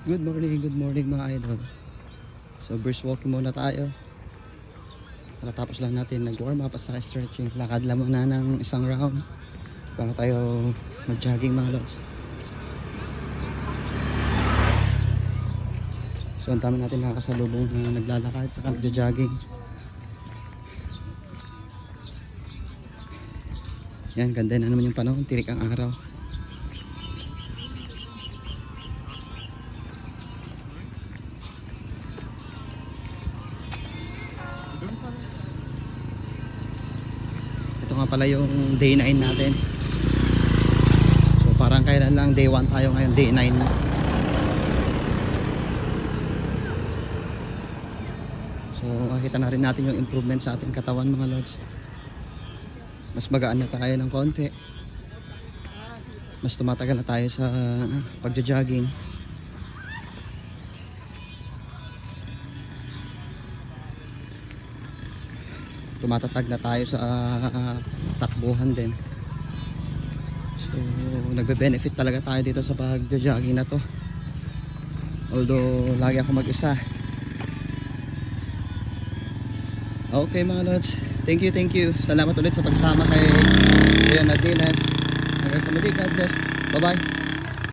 Good morning mga idol. So brisk walking muna tayo. Natapos lang natin nag-warm up at saka stretching. Lakad lang muna ng isang round bago tayo mag-jogging mga lods. So ang dami natin nakakasalubong na naglalakad saka nagja-jogging. Yan, ganda na naman yung panahon, tirik ang araw. Ito nga pala yung day 9 natin. So parang kailan lang day 1 tayo, ngayon day 9 na. So makikita na rin natin yung improvement sa ating katawan mga lods. Mas magaan na tayo ng konti. Mas tumatagal na tayo sa pagja-jogging. Tumatatag na tayo sa takbuhan din. So nagbe-benefit talaga tayo dito sa pagja-jogging na to. Although lagi ako mag-isa. Okay mga lods, thank you. Salamat ulit sa pagsama kay Kuya Nadinas. Hanggang sa muli, God bless. Bye bye.